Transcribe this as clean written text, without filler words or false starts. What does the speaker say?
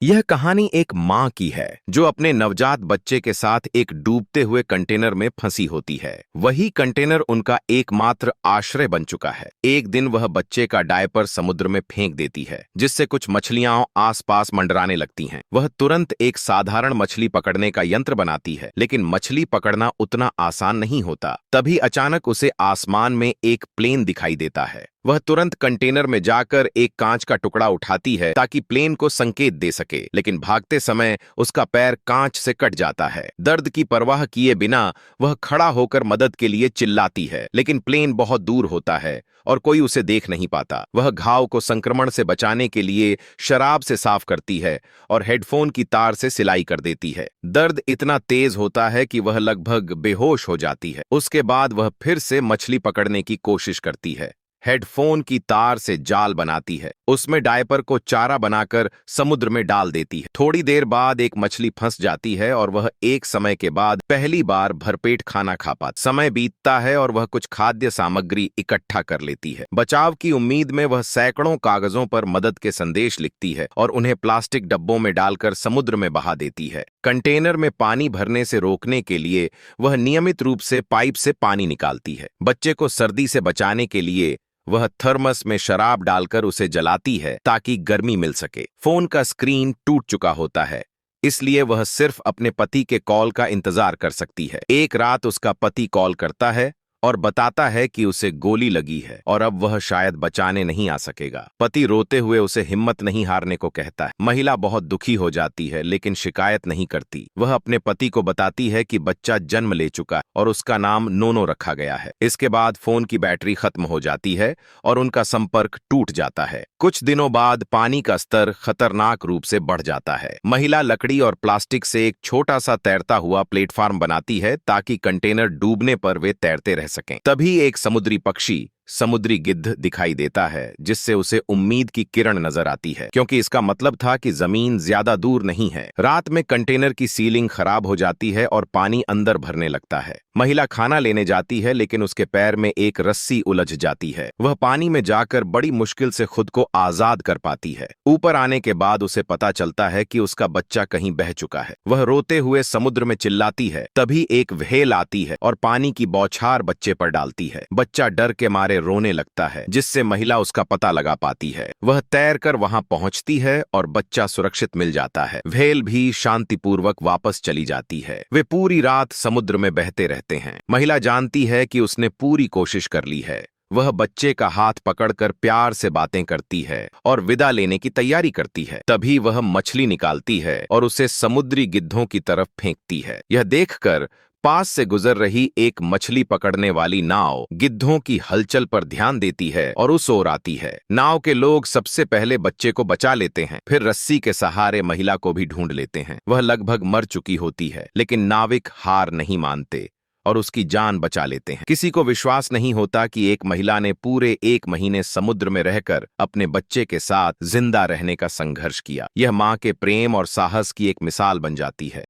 यह कहानी एक माँ की है जो अपने नवजात बच्चे के साथ एक डूबते हुए कंटेनर में फंसी होती है। वही कंटेनर उनका एकमात्र आश्रय बन चुका है। एक दिन वह बच्चे का डायपर समुद्र में फेंक देती है, जिससे कुछ मछलियां आसपास मंडराने लगती हैं। वह तुरंत एक साधारण मछली पकड़ने का यंत्र बनाती है, लेकिन मछली पकड़ना उतना आसान नहीं होता। तभी अचानक उसे आसमान में एक प्लेन दिखाई देता है। वह तुरंत कंटेनर में जाकर एक कांच का टुकड़ा उठाती है ताकि प्लेन को संकेत दे सके, लेकिन भागते समय उसका पैर कांच से कट जाता है। दर्द की परवाह किए बिना वह खड़ा होकर मदद के लिए चिल्लाती है, लेकिन प्लेन बहुत दूर होता है और कोई उसे देख नहीं पाता। वह घाव को संक्रमण से बचाने के लिए शराब से साफ करती है और हेडफोन की तार से सिलाई कर देती है। दर्द इतना तेज होता है कि वह लगभग बेहोश हो जाती है। उसके बाद वह फिर से मछली पकड़ने की कोशिश करती है। हेडफोन की तार से जाल बनाती है, उसमें डायपर को चारा बनाकर समुद्र में डाल देती है। थोड़ी देर बाद एक मछली फंस जाती है और वह एक समय के बाद पहली बार भरपेट खाना खा पाती। समय बीतता है और वह कुछ खाद्य सामग्री इकट्ठा कर लेती है। बचाव की उम्मीद में वह सैकड़ों कागजों पर मदद के संदेश लिखती है और उन्हें प्लास्टिक डब्बों में डालकर समुद्र में बहा देती है। कंटेनर में पानी भरने से रोकने के लिए वह नियमित रूप से पाइप से पानी निकालती है। बच्चे को सर्दी से बचाने के लिए वह थर्मस में शराब डालकर उसे जलाती है ताकि गर्मी मिल सके। फोन का स्क्रीन टूट चुका होता है, इसलिए वह सिर्फ अपने पति के कॉल का इंतजार कर सकती है। एक रात उसका पति कॉल करता है और बताता है कि उसे गोली लगी है और अब वह शायद बचाने नहीं आ सकेगा। पति रोते हुए उसे हिम्मत नहीं हारने को कहता है। महिला बहुत दुखी हो जाती है, लेकिन शिकायत नहीं करती। वह अपने पति को बताती है कि बच्चा जन्म ले चुका है और उसका नाम नोनो रखा गया है। इसके बाद फोन की बैटरी खत्म हो जाती है और उनका संपर्क टूट जाता है। कुछ दिनों बाद पानी का स्तर खतरनाक रूप से बढ़ जाता है। महिला लकड़ी और प्लास्टिक से एक छोटा सा तैरता हुआ प्लेटफॉर्म बनाती है ताकि कंटेनर डूबने पर वे तैरते रह सकें। तभी एक समुद्री पक्षी समुद्री गिद्ध दिखाई देता है, जिससे उसे उम्मीद की किरण नजर आती है, क्योंकि इसका मतलब था कि जमीन ज्यादा दूर नहीं है। रात में कंटेनर की सीलिंग खराब हो जाती है और पानी अंदर भरने लगता है। महिला खाना लेने जाती है, लेकिन उसके पैर में एक रस्सी उलझ जाती है। वह पानी में जाकर बड़ी मुश्किल से खुद को आजाद कर पाती है। ऊपर आने के बाद उसे पता चलता है कि उसका बच्चा कहीं बह चुका है। वह रोते हुए समुद्र में चिल्लाती है। तभी एक व्हेल आती है और पानी की बौछार बच्चे पर डालती है। बच्चा डर के मारे रोने लगता है, जिससे महिला उसका पता लगा पाती है। वह तैरकर वहां पहुंचती है और बच्चा सुरक्षित मिल जाता है। व्हेल भी शांतिपूर्वक वापस चली जाती है। वे पूरी रात समुद्र में बहते रहते हैं। महिला जानती है कि उसने पूरी कोशिश कर ली है। वह बच्चे का हाथ पकड़कर प्यार से बातें करती है और विदा लेने की तैयारी करती है। तभी वह मछली निकालती है और उसे समुद्री गिद्धों की तरफ फेंकती है। यह देखकर पास से गुजर रही एक मछली पकड़ने वाली नाव गिद्धों की हलचल पर ध्यान देती है और उस ओर आती है। नाव के लोग सबसे पहले बच्चे को बचा लेते हैं, फिर रस्सी के सहारे महिला को भी ढूंढ लेते हैं। वह लगभग मर चुकी होती है, लेकिन नाविक हार नहीं मानते और उसकी जान बचा लेते हैं। किसी को विश्वास नहीं होता कि एक महिला ने पूरे 1 महीने समुद्र में रहकर अपने बच्चे के साथ जिंदा रहने का संघर्ष किया। यह माँ के प्रेम और साहस की एक मिसाल बन जाती है।